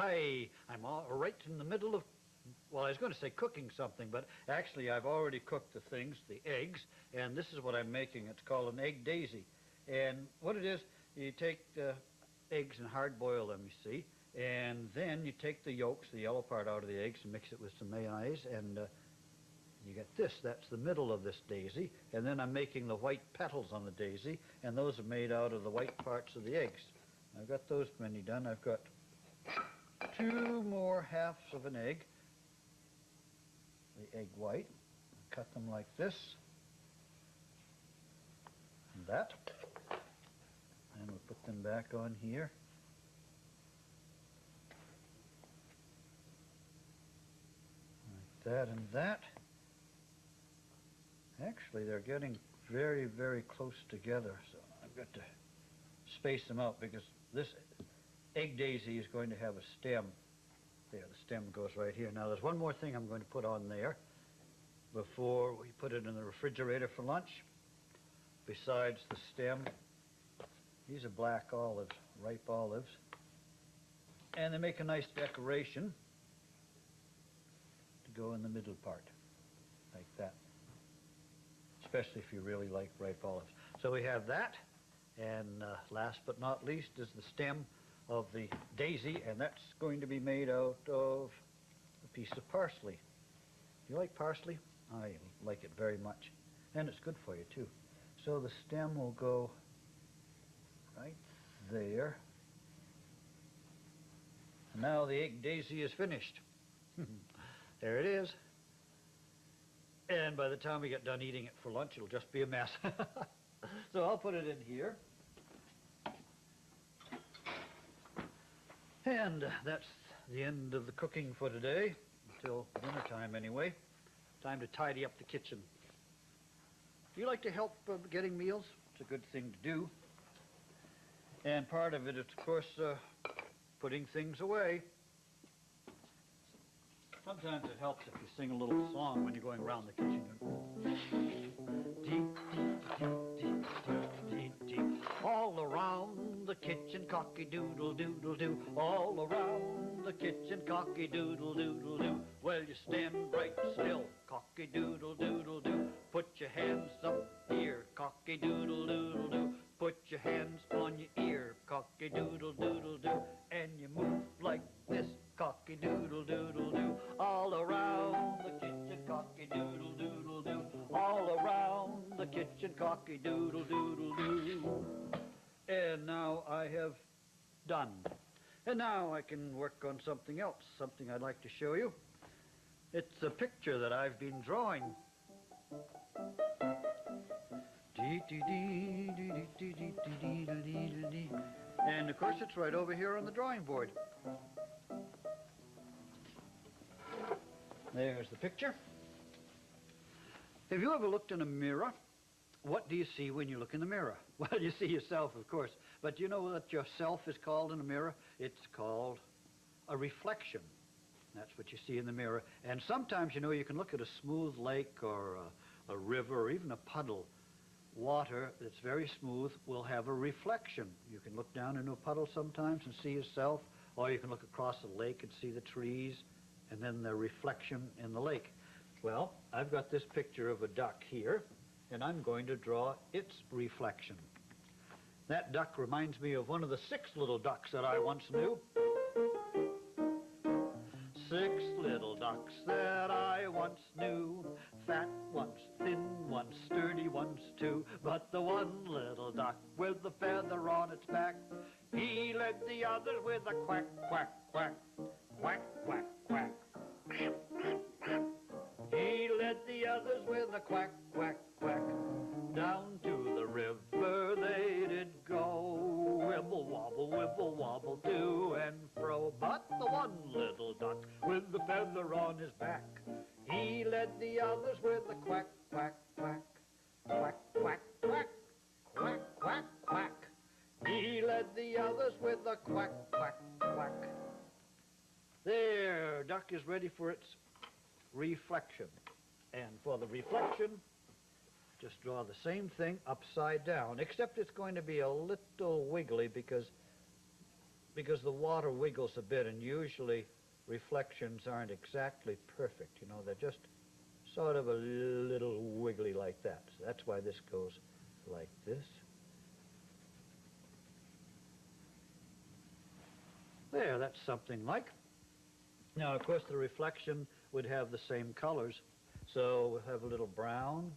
Hi, I'm all right in the middle of, well, I was going to say cooking something, but actually I've already cooked the things, the eggs, and this is what I'm making. It's called an egg daisy. And what it is, you take the eggs and hard boil them, you see, and then you take the yolks, the yellow part out of the eggs, and mix it with some mayonnaise, and you get this. That's the middle of this daisy. And then I'm making the white petals on the daisy, and those are made out of the white parts of the eggs. I've got those many done. I've got 2 more halves of an egg, the egg white. Cut them like this, and that. And we'll put them back on here. Like that and that. Actually, they're getting very, very close together, so I've got to space them out because this egg daisy is going to have a stem. There, the stem goes right here. Now, there's one more thing I'm going to put on there before we put it in the refrigerator for lunch. Besides the stem, these are black olives, ripe olives, and they make a nice decoration to go in the middle part, like that, especially if you really like ripe olives. So we have that, and last but not least is the stem of the daisy, and that's going to be made out of a piece of parsley. Do you like parsley? I like it very much, and it's good for you too. So the stem will go right there. And now the egg daisy is finished. There it is. And by the time we get done eating it for lunch, it'll just be a mess. So I'll put it in here. And that's the end of the cooking for today, until dinner time anyway. Time to tidy up the kitchen. Do you like to help getting meals? It's a good thing to do. And part of it is, of course, putting things away. Sometimes it helps if you sing a little song when you're going around the kitchen. Deep, deep, deep, deep, deep. All around the kitchen, cocky-doodle-doodle-doo. All around the kitchen, cocky-doodle-doodle-doo. Well, you stand right still, cocky-doodle-doodle-doo. Put your hands up here, cocky-doodle-doodle-doo. Put your hands on your ear, cocky-doodle-doodle-doo. And you move like this, cocky-doodle-doodle-doo. All around the kitchen, cocky-doodle-doodle-doo. All around the kitchen, cocky-doodle-doodle-doo. And now I have done. And now I can work on something else, something I'd like to show you. It's a picture that I've been drawing. And of course it's right over here on the drawing board. There's the picture. Have you ever looked in a mirror? What do you see when you look in the mirror? Well, you see yourself, of course. But you know what yourself is called in a mirror? It's called a reflection. That's what you see in the mirror. And sometimes, you know, you can look at a smooth lake or a river or even a puddle. Water that's very smooth will have a reflection. You can look down into a puddle sometimes and see yourself, or you can look across the lake and see the trees and then the reflection in the lake. Well, I've got this picture of a duck here, and I'm going to draw its reflection. That duck reminds me of one of the 6 little ducks that I once knew. 6 little ducks that I once knew, fat ones, thin ones, sturdy ones too. But the one little duck with the feather on its back, he led the others with a quack, quack, quack, quack, quack, quack. He led the others with a quack, quack, quack. Down to the river they did go, wibble wobble to and fro. But the one little duck with the feather on his back, he led the others with a quack, quack, quack, quack, quack, quack, quack, quack, quack. He led the others with a quack, quack, quack. There, duck is ready for its reflection. And for the reflection, just draw the same thing upside down, except it's going to be a little wiggly because because the water wiggles a bit, and usually reflections aren't exactly perfect. You know, they're just sort of a little wiggly like that. So that's why this goes like this. There, that's something like. Now, of course, the reflection would have the same colors. So we'll have a little brown,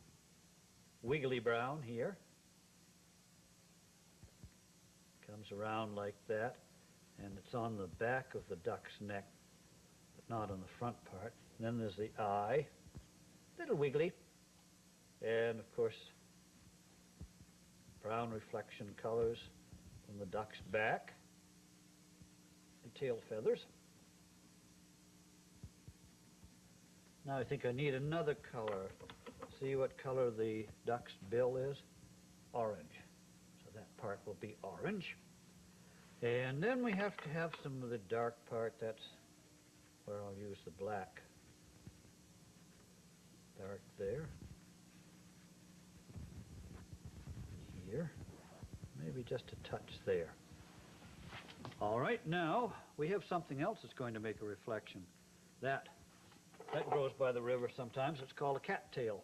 wiggly brown here. Comes around like that, and it's on the back of the duck's neck, but not on the front part. And then there's the eye, little wiggly, and of course, brown reflection colors from the duck's back, and tail feathers. Now I think I need another color. See what color the duck's bill is? Orange. So that part will be orange. And then we have to have some of the dark part. That's where I'll use the black. Dark there. Here. Maybe just a touch there. All right, now we have something else that's going to make a reflection. That grows by the river sometimes. It's called a cattail.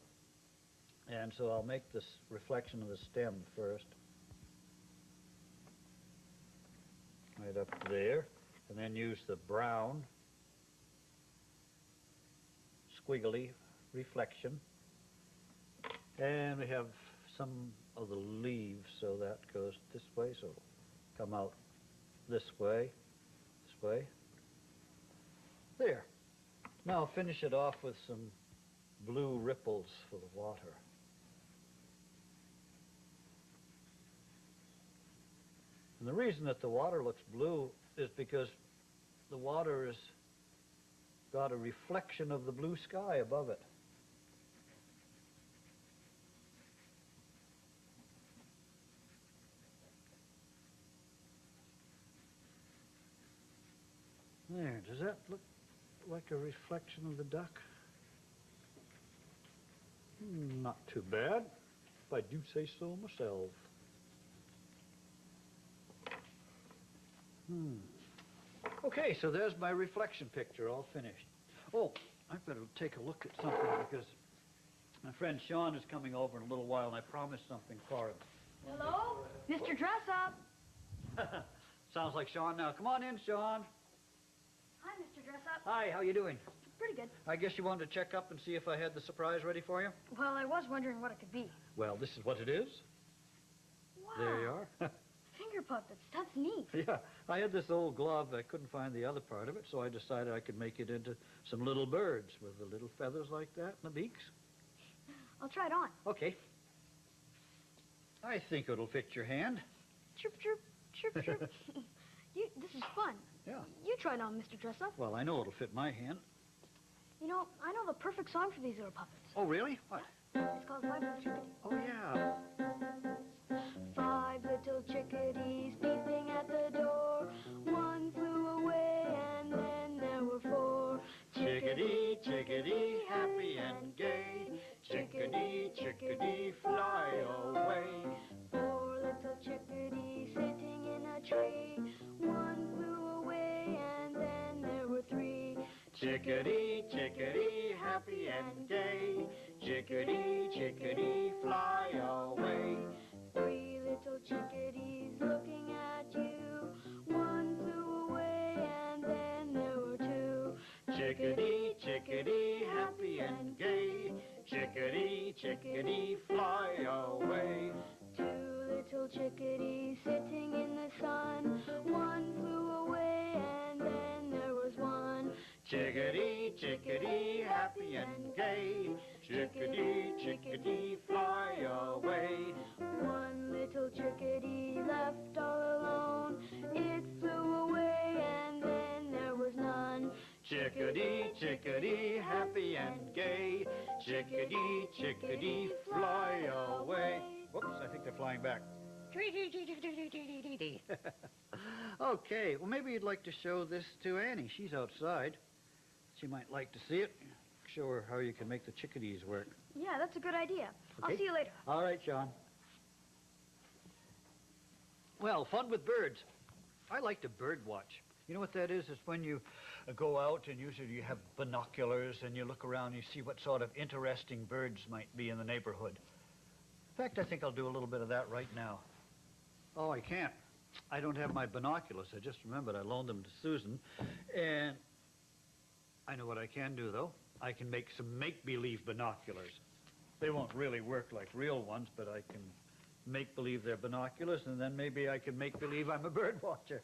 And so I'll make this reflection of the stem first. Right up there. And then use the brown squiggly reflection. And we have some of the leaves, so that goes this way, so it'll come out this way, There. Now I'll finish it off with some blue ripples for the water. And the reason that the water looks blue is because the water has got a reflection of the blue sky above it. There, does that look like a reflection of the duck? Not too bad, if I do say so myself. Okay, so there's my reflection picture all finished. Oh, I better take a look at something because my friend Shawn is coming over in a little while and I promised something for him. Hello? Mr. Dressup. Sounds like Shawn now. Come on in, Shawn. Hi, Mr. Dressup. Hi, how you doing? Pretty good. I guess you wanted to check up and see if I had the surprise ready for you? Well, I was wondering what it could be. Well, this is what it is. Wow. There you are. Finger puppets. That's neat. Yeah, I had this old glove. I couldn't find the other part of it, so I decided I could make it into some little birds with the little feathers like that and the beaks. I'll try it on. Okay. I think it'll fit your hand. Chirp, chirp, chirp, chirp. This is fun. Yeah. You try it on, Mr. Dressup. Well, I know it'll fit my hand. You know, I know the perfect song for these little puppets. Oh, really? What? It's called Five Little Chickadees. Oh, yeah. 5 little chickadees peeping at the door. 1 flew away and then there were 4. Chickadee, chickadee, happy and gay. Chickadee, chickadee, fly away. 4 little chickadees sitting in a tree. 1 flew away and then there were 3. Chickadee, chickadee, happy and gay. Chickadee, chickadee, fly away. 3 little chickadees looking at you. 1 flew away and then there were 2. Chickadee, chickadee, happy and gay. Chickadee, chickadee, fly away. 2 little chickadees sitting in the sun. 1 flew away and then there was 1. Chickadee, chickadee, happy and gay. Chickadee, chickadee, fly away. 1 little chickadee left all alone. It flew away and then there was none. Chickadee, chickadee, happy and gay. Chickadee, chickadee, fly away. Whoops, I think they're flying back. Okay, well, maybe you'd like to show this to Annie. She's outside. She might like to see it. Show her how you can make the chickadees work. Yeah, that's a good idea. Okay. I'll see you later. All right, Shawn. Well, fun with birds. I like to bird watch. You know what that is? It's when you go out and usually you have binoculars and you look around and you see what sort of interesting birds might be in the neighborhood. In fact, I think I'll do a little bit of that right now. Oh, I can't. I don't have my binoculars. I just remembered I loaned them to Susan. And I know what I can do, though. I can make some make-believe binoculars. They won't really work like real ones, but I can make-believe they're binoculars, and then maybe I can make-believe I'm a bird watcher.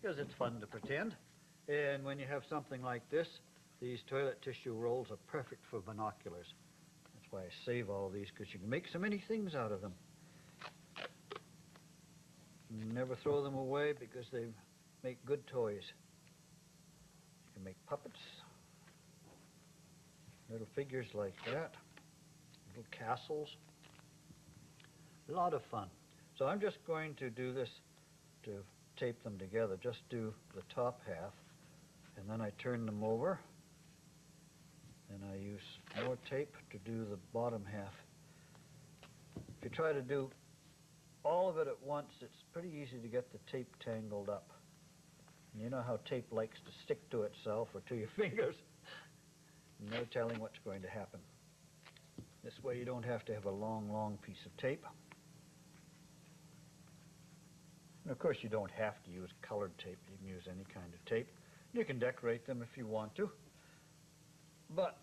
Because it's fun to pretend. And when you have something like this, these toilet tissue rolls are perfect for binoculars. That's why I save all these, because you can make so many things out of them. Never throw them away because they make good toys. You can make puppets, little figures like that, little castles. A lot of fun. So I'm just going to do this to tape them together. Just do the top half, and then I turn them over, and I use more tape to do the bottom half. If you try to do all of it at once, it's pretty easy to get the tape tangled up. And you know how tape likes to stick to itself or to your fingers. No telling what's going to happen. This way you don't have to have a long, long piece of tape. And of course you don't have to use colored tape. You can use any kind of tape. You can decorate them if you want to. But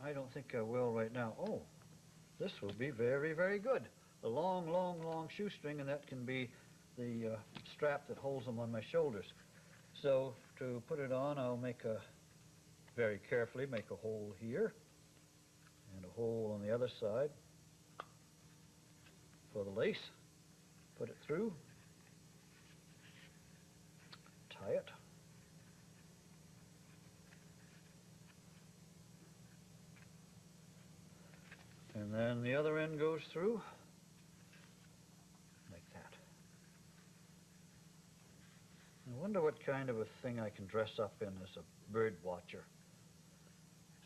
I don't think I will right now. Oh, this will be very, very good. A long, long, long shoestring, and that can be the strap that holds them on my shoulders. So to put it on, I'll very carefully make a hole here and a hole on the other side for the lace. Put it through, tie it. And then the other end goes through. I wonder what kind of a thing I can dress up in as a bird watcher.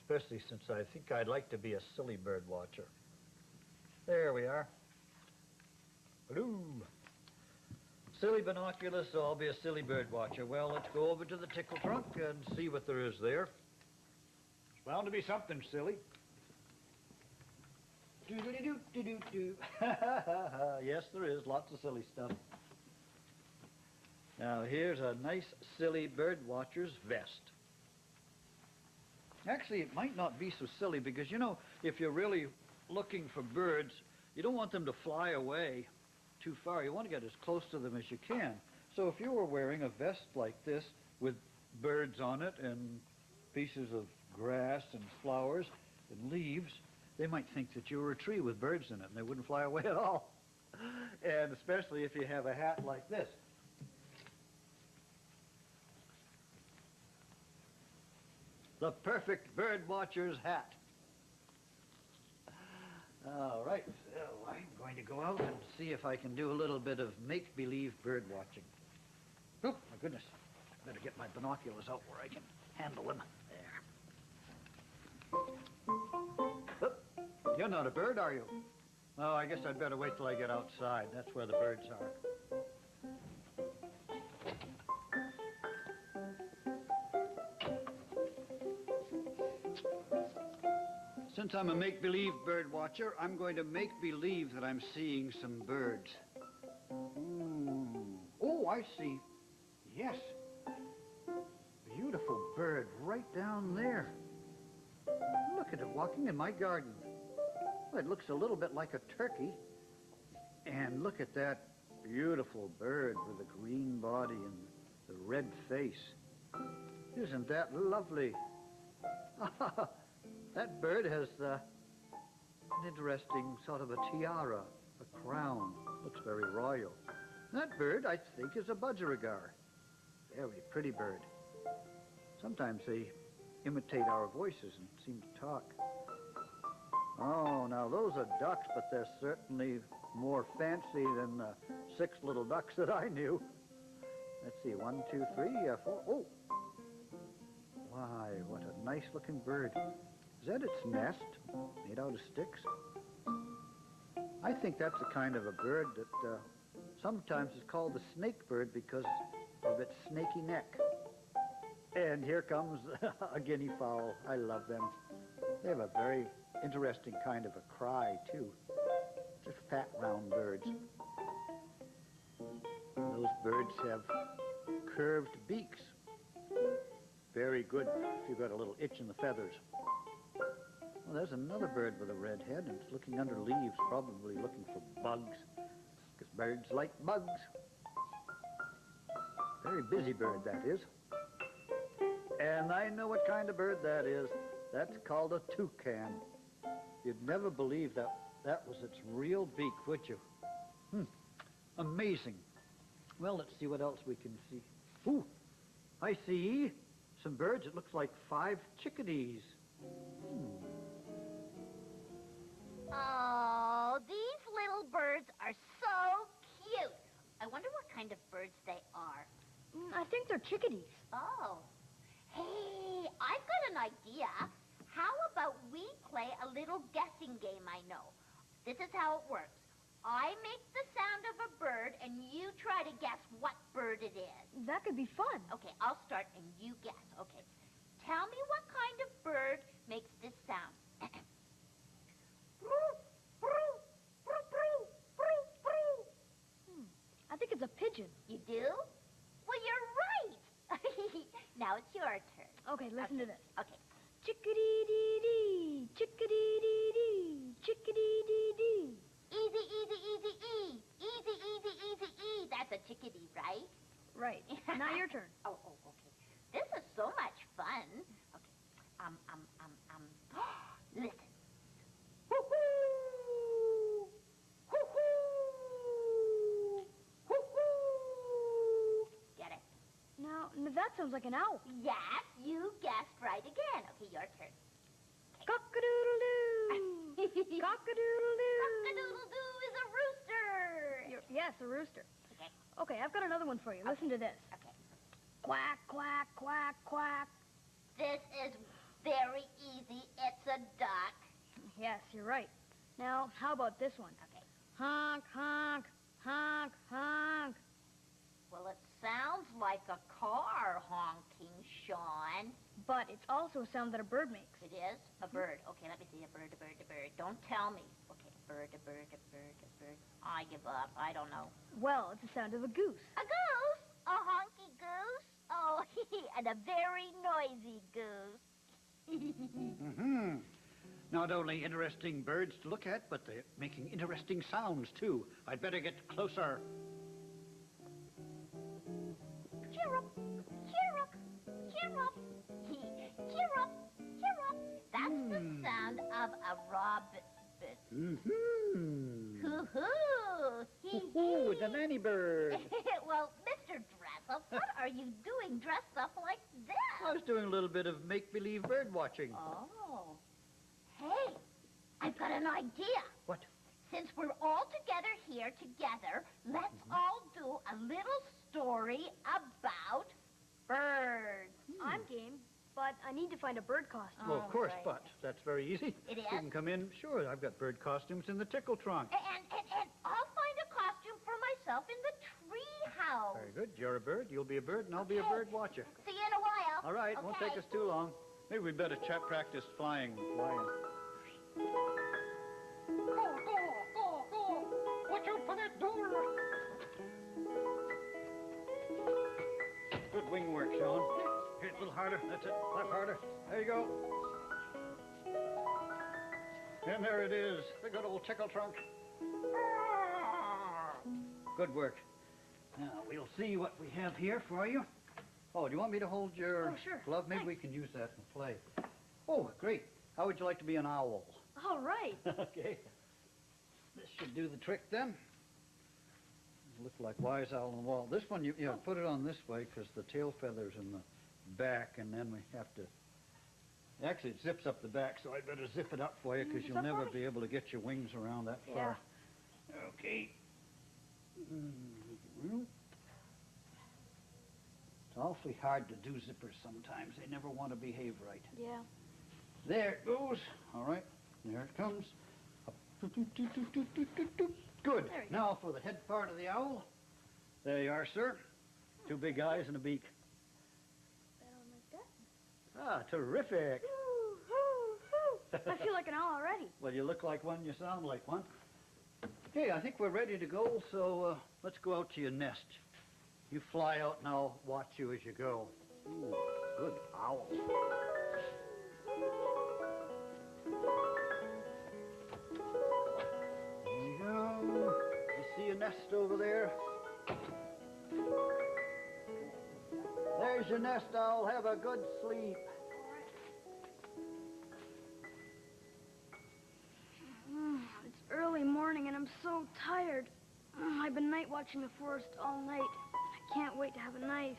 Especially since I think I'd like to be a silly bird watcher. There we are. Hello. Silly binoculars, so I'll be a silly bird watcher. Well, let's go over to the tickle trunk and see what there is there. It's bound to be something silly. Do-do-do-do-do-do. Yes, there is. Lots of silly stuff. Now, here's a nice, silly bird watcher's vest. Actually, it might not be so silly because, you know, if you're really looking for birds, you don't want them to fly away too far. You want to get as close to them as you can. So if you were wearing a vest like this with birds on it and pieces of grass and flowers and leaves, they might think that you were a tree with birds in it and they wouldn't fly away at all. And especially if you have a hat like this. The perfect bird watcher's hat. All right, so I'm going to go out and see if I can do a little bit of make-believe bird watching. Oh, my goodness. Better get my binoculars out where I can handle them. There. Oh, you're not a bird, are you? Oh, I guess I'd better wait till I get outside. That's where the birds are. Since I'm a make-believe bird watcher, I'm going to make-believe that I'm seeing some birds. Ooh. Oh, I see. Yes. Beautiful bird right down there. Look at it walking in my garden. Well, it looks a little bit like a turkey. And look at that beautiful bird with the green body and the red face. Isn't that lovely? That bird has an interesting sort of a tiara, a crown. Looks very royal. That bird, I think, is a budgerigar. Very pretty bird. Sometimes they imitate our voices and seem to talk. Oh, now those are ducks, but they're certainly more fancy than the 6 little ducks that I knew. Let's see, 1, 2, 3, 4. Oh! Why, what a nice-looking bird. Is that its nest, made out of sticks? I think that's a kind of a bird that sometimes is called the snake bird because with its snaky neck. And here comes a guinea fowl. I love them. They have a very interesting kind of a cry, too. Just fat, round birds. Those birds have curved beaks. Very good if you've got a little itch in the feathers. Well, there's another bird with a red head, and it's looking under leaves, probably looking for bugs, because birds like bugs. Very busy bird, that is. And I know what kind of bird that is. That's called a toucan. You'd never believe that was its real beak, would you? Amazing. Well, let's see what else we can see. Ooh, I see some birds. It looks like 5 chickadees. Oh, these little birds are so cute. I wonder what kind of birds they are. I think they're chickadees. Oh. Hey, I've got an idea. How about we play a little guessing game I know? This is how it works. I make the sound of a bird, and you try to guess what bird it is. That could be fun. Okay, I'll start, and you guess. Okay. Tell me what kind of bird makes this sound. I think it's a pigeon. You do? Well, you're right. Now it's your turn. Okay, listen to this. Okay. Chickadee-dee-dee, chickadee-dee-dee, chickadee-dee-dee. Easy, easy, easy, E. Easy, easy, easy, E. That's a chickadee, right? Right. Now your turn. Oh, okay. This is so much fun. Okay. Listen. Hoo-hoo! Hoo-hoo! Hoo-hoo! Get it? Now, that sounds like an owl. Yes, you guessed right again. Okay, your turn. Cock-a-doodle-doo. Cock-a-doodle-doo. Cock-a-doodle-doo is a rooster. Yes, a rooster. Okay. Okay, I've got another one for you. Listen to this. Okay. Quack, quack, quack, quack. This is very easy. It's a duck. Yes, you're right. Now, how about this one? Okay. Honk, honk, honk, honk. Well, it sounds like a car honking, Shawn. But it's also a sound that a bird makes. It is? A bird. Okay, let me see. A bird, a bird, a bird. Don't tell me. Okay, a bird, a bird, a bird, a bird. I give up. I don't know. Well, it's the sound of a goose. A goose? A honky goose? Oh, and a very noisy goose. Not only interesting birds to look at, but they're making interesting sounds, too. I'd better get closer. Cheer up, cheer up, cheer up. Cheer up, cheer up. That's the sound of a robin. Hoo-hoo. Ooh, it's a nanny bird. Well, Mr. Dressup, what are you doing dressed up like this? I was doing a little bit of make-believe bird watching. Oh. Hey, I've got an idea. What? Since we're all together here together, let's all do a little story about birds. I'm game, but I need to find a bird costume. Well, of course, right. but that's very easy. It is? You can come in. Sure, I've got bird costumes in the tickle trunk. And I'll find a costume for myself in the tree house. Very good. You're a bird, you'll be a bird, and I'll be a bird watcher. See you in a while. All right, won't take us too long. Maybe we'd better practice flying. Go! Watch out for that door! Good wing work, Shawn. Here, a little harder. That's it. Left harder. There you go. And there it is. The good old tickle trunk. Good work. Now, we'll see what we have here for you. Oh, do you want me to hold your sure. glove? Maybe we can use that and play. Oh, great. How would you like to be an owl? All right. Okay. This should do the trick then. Look like Wise Owl on the wall. This one, you put it on this way because the tail feather's in the back, and then we have to... Actually, it zips up the back, so I'd better zip it up for you because you'll never be able to get your wings around that far. Okay. It's awfully hard to do zippers sometimes. They never want to behave right. Yeah. There it goes. All right. There it comes. Up. Good. Now for the head part of the owl. There you are, sir. 2 big eyes and a beak. Better like that. Ah, terrific. I feel like an owl already. Well, you look like one, you sound like one. Okay, I think we're ready to go, so let's go out to your nest. You fly out and I'll watch you as you go. Ooh, good owl. There you go. You see your nest over there? There's your nest, owl. Have a good sleep. It's early morning and I'm so tired. I've been night watching the forest all night. I can't wait to have a nice,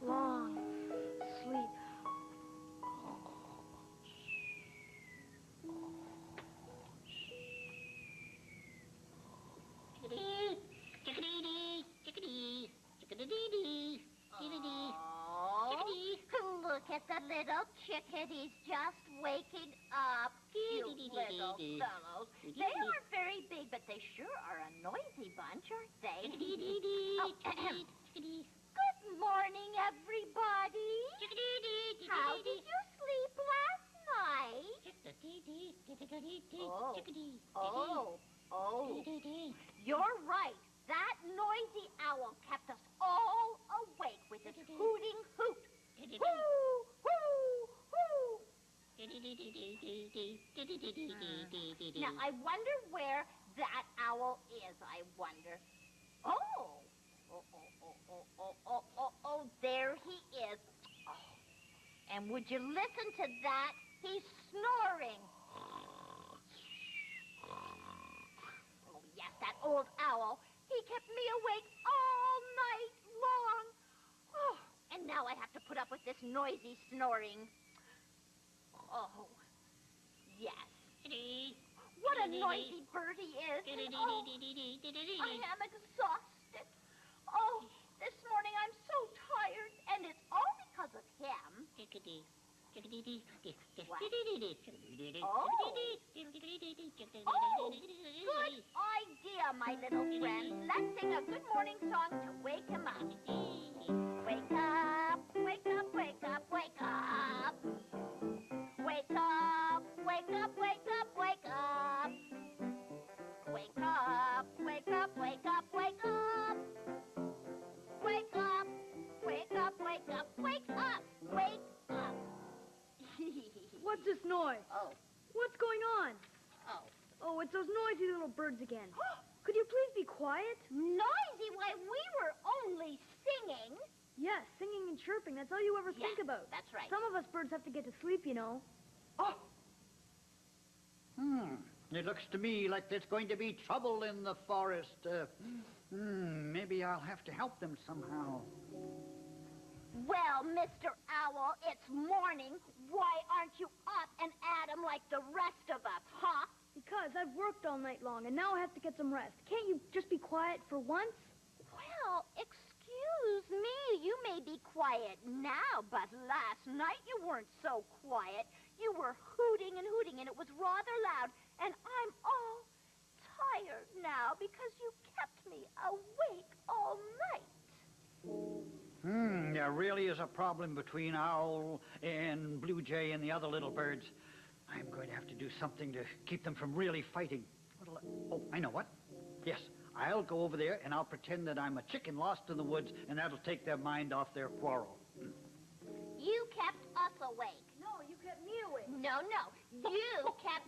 long sleep. Oh, look at the little chickadees just waking up. Cute little fellows. They aren't very big, but they sure are a noisy bunch, aren't they? Oh, good morning, everybody. How did you sleep last night? Oh. You're right. That noisy owl kept us all awake with its hooting hoot. Hoo, hoo, hoo. Now, I wonder where that owl is, I wonder. Oh, there he is. Oh. And would you listen to that? He's snoring. Oh, yes, that old owl. He kept me awake all night long. Oh, and now I have to put up with this noisy snoring. Oh, yes. What a noisy bird he is. Oh, I am exhausted. Oh, this morning I'm so tired, and it's all because of him. What? Oh, good idea, my little friend. Let's sing a good morning song to wake him up. Wake up, wake up, wake up, wake up. Wake up, wake up, wake up, wake up. Wake up, wake up, wake up, wake up. Wake up, wake up, wake up, wake up, wake up. What's this noise? Oh, What's going on? oh. Oh, it's those noisy little birds again. Could you please be quiet? Noisy? Why, we were only singing. Yes, singing and chirping. That's all you ever think Yes, about. that's right. Some of us birds have to get to sleep, you know. Oh, It looks to me like there's going to be trouble in the forest. Maybe I'll have to help them somehow. well, Mr. Owl, it's morning. Why aren't you up and at 'em like the rest of us, huh? Because I've worked all night long, and now I have to get some rest. Can't you just be quiet for once? Well, excuse me. You may be quiet now, but last night you weren't so quiet. You were hooting and hooting, and it was rather loud. And I'm all tired now because you kept me awake all night. There really is a problem between Owl and Blue Jay and the other little birds. I'm going to have to do something to keep them from really fighting. Oh, I know what. Yes, I'll go over there and I'll pretend that I'm a chicken lost in the woods, and that'll take their mind off their quarrel. You kept us awake. No, you kept me awake. No, you kept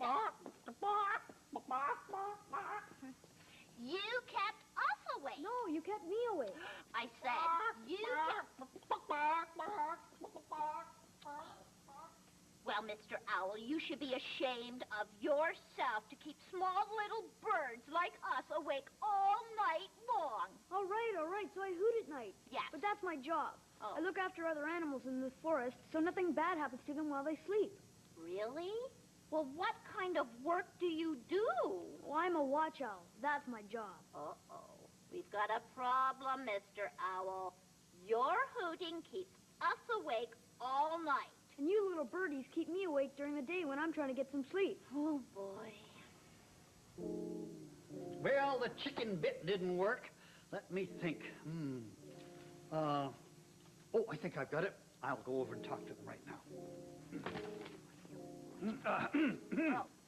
You kept us awake. No, you kept me awake. I said you kept... Well, Mr. Owl, you should be ashamed of yourself to keep small little birds like us awake all night long. All right, so I hoot at night. Yes. But that's my job. Oh. I look after other animals in the forest, so nothing bad happens to them while they sleep. Really? Well, what kind of work do you do? Well, I'm a watch owl. That's my job. Uh-oh. We've got a problem, Mr. Owl. Your hooting keeps us awake all night. And you little birdies keep me awake during the day when I'm trying to get some sleep. Oh, boy. Well, the chicken bit didn't work. Let me think. Oh, I think I've got it. I'll go over and talk to them right now.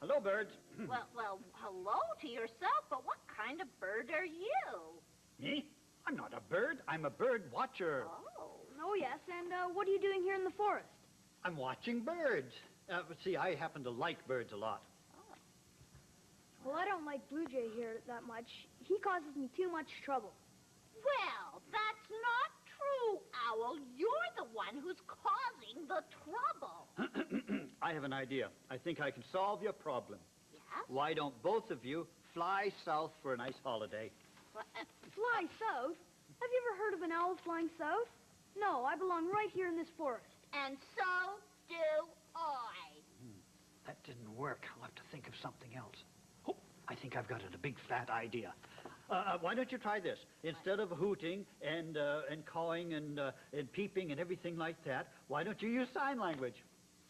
Hello, birds. Well, hello to yourself, but what kind of bird are you? Me? I'm not a bird. I'm a bird watcher. Oh, yes, and what are you doing here in the forest? I'm watching birds. See, I happen to like birds a lot. Well, I don't like Blue Jay here that much. He causes me too much trouble. Well, that's not true, Owl. You're the one who's causing the trouble. I have an idea. I think I can solve your problem. Yes? Why don't both of you fly south for a nice holiday? Fly south? Have you ever heard of an owl flying south? No, I belong right here in this forest. And so do I. That didn't work. I'll have to think of something else. Oh, I think I've got it, a big fat idea. Why don't you try this? Instead of hooting and cawing and peeping and everything like that, why don't you use sign language?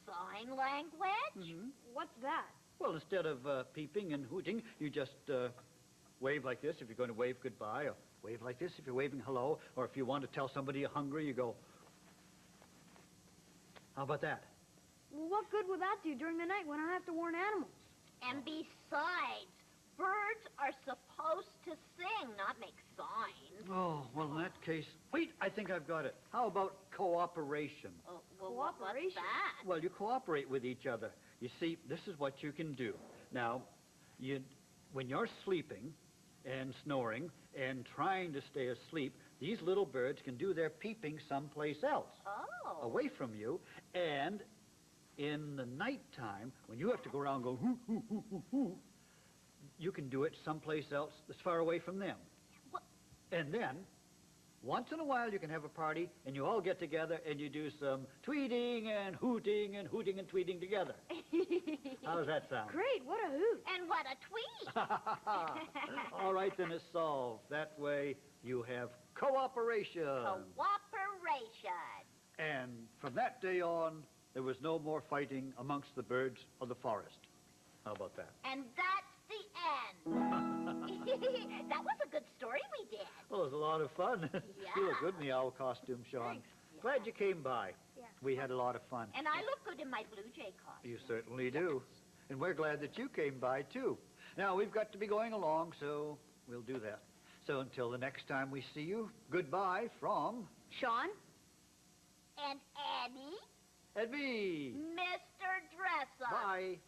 Sign language? What's that? Well, instead of peeping and hooting, you just wave like this if you're going to wave goodbye, or wave like this if you're waving hello, or if you want to tell somebody you're hungry, you go. How about that? Well, what good will that do during the night when I have to warn animals? And besides, birds are supposed to sing, not make signs. Oh, well, in that case, wait, I think I've got it. How about cooperation? Well, what's Cooperation? that? Well, you cooperate with each other. You see, this is what you can do. Now, when you're sleeping and snoring and trying to stay asleep, these little birds can do their peeping someplace else, away from you, and in the nighttime, when you have to go around and go hoo, hoo, hoo, hoo, hoo, you can do it someplace else that's far away from them. What? And then, once in a while, you can have a party, and you all get together, and you do some tweeting and hooting and tweeting together. How does that sound? Great, what a hoot. And what a tweet. All right, then it's solved. That way, you have cooperation. Cooperation. And from that day on, there was no more fighting amongst the birds of the forest. How about that? And that's the end. That was a good story we did. Well, it was a lot of fun. Yeah. You look good in the owl costume, Shawn. Thanks. Glad you came by. Yeah. We had a lot of fun. And I look good in my Blue Jay costume. You certainly do. And we're glad that you came by, too. Now, we've got to be going along, so we'll do that. So until the next time we see you, goodbye from... Shawn? And Eddie? And me. Mr. Dressup. Bye.